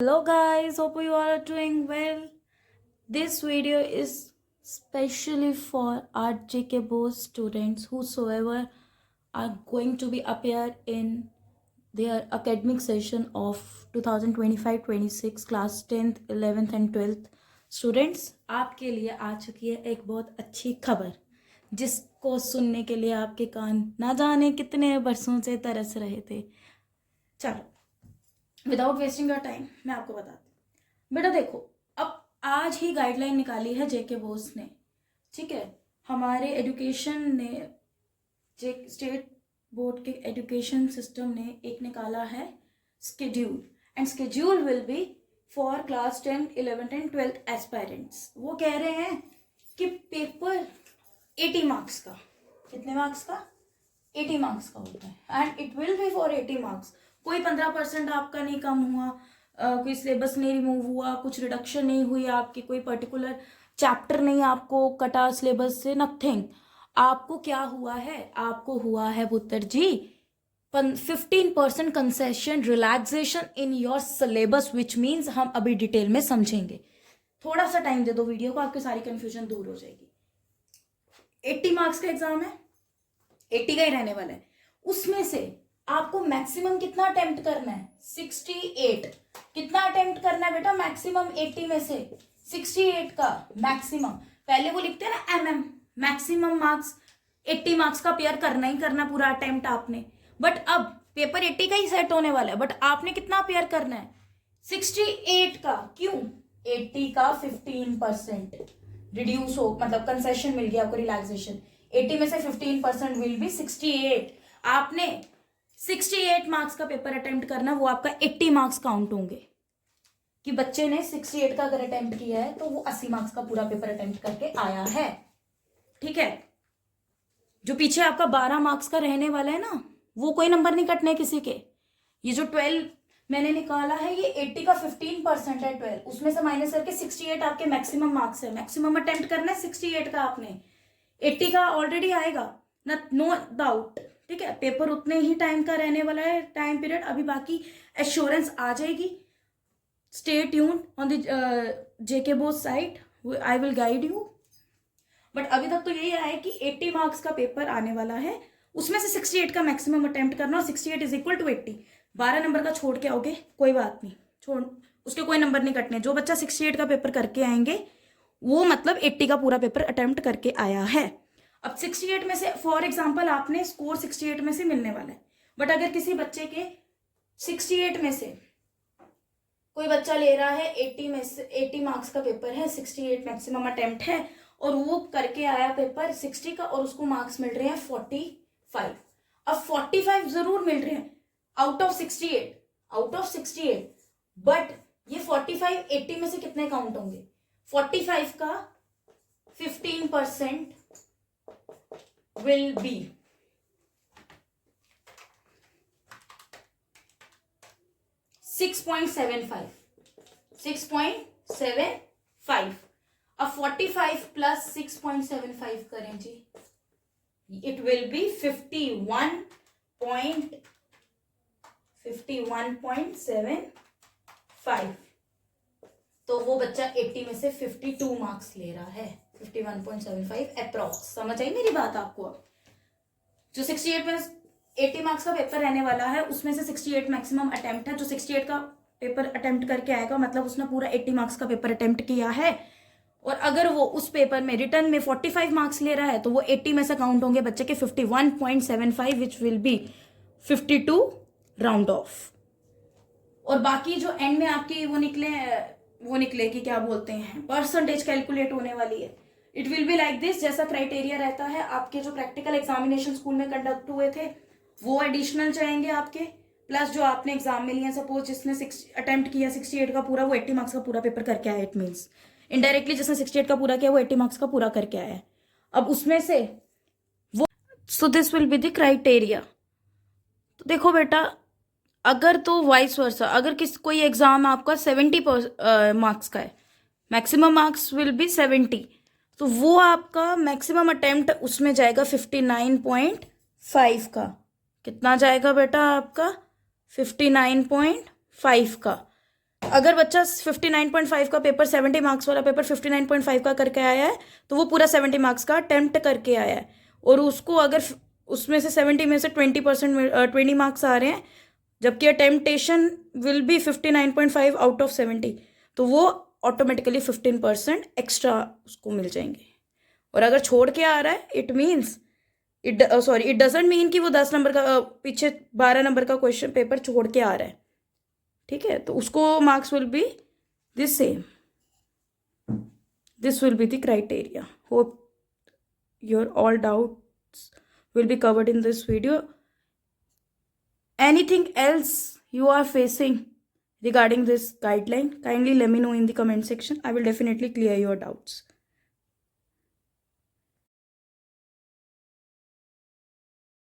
Hello guys, hope you all are doing well. This video is specially for our JK Bose students whosoever are going to be appear in their academic session of 2025-26 class 10th, 11th and 12th students. आपके लिए आ चुकी है एक बहुत अच्छी खबर जिसको सुनने के लिए आपके कान ना जाने कितने बरसों से तरस रहे थे। चलो विदाउट वेस्टिंग योर टाइम मैं आपको बताती हूँ। बेटा देखो, अब आज ही गाइडलाइन निकाली है जेके बोस ने, ठीक है। हमारे एजुकेशन ने स्टेट बोर्ड के एजुकेशन सिस्टम ने एक निकाला है schedule, and schedule will be for class 10, 11 and 12 aspirants. वो कह रहे हैं कि पेपर 80 मार्क्स का, कितने मार्क्स का? 80 मार्क्स का होता है, and it will be for 80 marks. कोई 15% आपका नहीं कम हुआ, कोई सिलेबस नहीं रिमूव हुआ, कुछ रिडक्शन नहीं हुई आपकी, कोई पर्टिकुलर चैप्टर नहीं आपको कटा सिलेबस से, नथिंग। आपको क्या हुआ है? आपको हुआ है पुत्र जी 15% concession relaxation in your syllabus, which means हम अभी डिटेल में समझेंगे। थोड़ा सा टाइम दे दो वीडियो को, आपकी सारी कंफ्यूजन दूर हो जाएगी। 80 मार्क्स का एग्जाम है, 80 का ही रहने वाला है। उसमें से आपको मैक्सिमम कितना अटेम्प्ट करना है? 68। कितना अटेम्प्ट करना है बेटा मैक्सिमम? 80 में से 68 का मैक्सिमम। पहले वो लिखते हैं ना MM, मैक्सिमम मार्क्स 80 मार्क्स का पेयर करना ही करना पूरा अटेम्प्ट आपने। बट अब पेपर 80 का ही सेट होने वाला है, बट आपने कितना पेयर करना है? 68 का। क्यों? 80 का 15% रिड्यूस हो, मतलब कंसेशन मिल गया आपको, रिलैक्सेशन। 80 में से 15% विल बी 68। आपने 68 मार्क्स का पेपर अटेम्प्ट करना, वो आपका 80 मार्क्स काउंट होंगे। कि बच्चे ने 68 का अगर अटेम्प्ट किया है तो वो 80 मार्क्स का पूरा पेपर अटेम्प्ट करके आया है, ठीक है। जो पीछे आपका 12 मार्क्स का रहने वाला है ना, वो कोई नंबर नहीं कटने किसी के। ये जो 12 मैंने निकाला है, ये 80 का 15% है 12, उसमें से माइनस करके 68 आपके मैक्सिमम मार्क्स है। मैक्सिमम अटेम्प्ट करना है 68 का आपने, 80 का ऑलरेडी आएगा ना, नो डाउट, ठीक है। पेपर उतने ही टाइम का रहने वाला है, टाइम पीरियड। अभी बाकी एश्योरेंस आ जाएगी। Stay tuned on the JK Bose site, I will guide you. But अभी तक तो यही आया है कि 80 मार्क्स का पेपर आने वाला है, उसमें से 68 का मैक्सिमम अटेम्प्ट करना, और 68 इज इक्वल टू 80। 12 नंबर का छोड़ के आओगे कोई बात नहीं, छोड़, उसके कोई नंबर नहीं कटने। जो बच्चा 68 का पेपर करके आएंगे वो मतलब 80 का पूरा पेपर अटेम्प्ट करके आया है। अब 68 में से फॉर एग्जाम्पल आपने स्कोर 68 में से मिलने वाला है, बट अगर किसी बच्चे के 68 में से कोई बच्चा ले रहा है 80 में से, 80 मार्क्स का पेपर है, 68 मैक्सिमम अटेम्प्ट है, और वो करके आया पेपर 60 का, और उसको मार्क्स मिल रहे हैं 45। अब 45 जरूर मिल रहे हैं आउट ऑफ 68, बट ये 45 80 में से कितने काउंट होंगे? 45 का 15% will be 6.75. अब 45 प्लस 6.75 करें जी, इट विल बी 51.75। तो वो बच्चा 80 में से 52 मार्क्स ले रहा है, 51.75 अप्रॉक्स। समझ आई मेरी बात आपको? अब जो 68 में 80 मार्क्स का पेपर रहने वाला है, उसमें से 68 मैक्सिमम अटेम्प्ट है। जो 68 का पेपर अटेम्प्ट करके आएगा मतलब उसने पूरा 80 मार्क्स का पेपर अटेम्प्ट किया है, और अगर वो उस पेपर में रिटर्न में 45 मार्क्स ले रहा है तो वो 80 में से काउंट होंगे बच्चे के 51.75, which will be 52 round of. और बाकी जो एंड में आपकी वो निकले कि क्या बोलते हैं, परसेंटेज कैलकुलेट होने वाली है। It will be like this, जैसा क्राइटेरिया रहता है आपके जो प्रैक्टिकल एग्जामिनेशन स्कूल में कंडक्ट हुए थे वो एडिशनल जाएंगे आपके, प्लस जो आपने एग्जाम में लिया, सपोज जिसने अटेम्प्ट किया 68 का पूरा, वो 80 मार्क्स का पूरा पेपर करके आया। इट मीन्स इनडायरेक्टली जिसने 68 का पूरा किया वो 80 मार्क्स का पूरा करके आया है। अब उसमें से वो, so this will be the criteria. तो देखो बेटा, अगर तो वाइस वर्सा, अगर कोई एग्जाम आपका 70 मार्क्स का है, मैक्सिमम मार्क्स विल बी 70, तो वो आपका मैक्सिमम अटेम्प्ट उसमें जाएगा 59.5 का। कितना जाएगा बेटा आपका? 59.5 का। अगर बच्चा 59.5 का पेपर 70 मार्क्स वाला पेपर 59.5 का करके आया है तो वो पूरा 70 मार्क्स का अटेम्प्ट करके आया है, और उसको अगर उसमें से 70 में से 20% 20 मार्क्स आ रहे हैं, जबकि अटेम्पटेशन विल बी 59.5 आउट ऑफ 70, तो वो ऑटोमेटिकली 15% एक्स्ट्रा उसको मिल जाएंगे। और अगर छोड़ के आ रहा है it means it doesn't mean कि वो 10 नंबर का पीछे 12 नंबर का क्वेश्चन पेपर छोड़ के आ रहा है, ठीक है, तो उसको marks will be this same, this will be the criteria. Hope your all doubts will be covered in this video. Anything else you are facing regarding this guideline, kindly let me know in the comment section. I will definitely clear your doubts.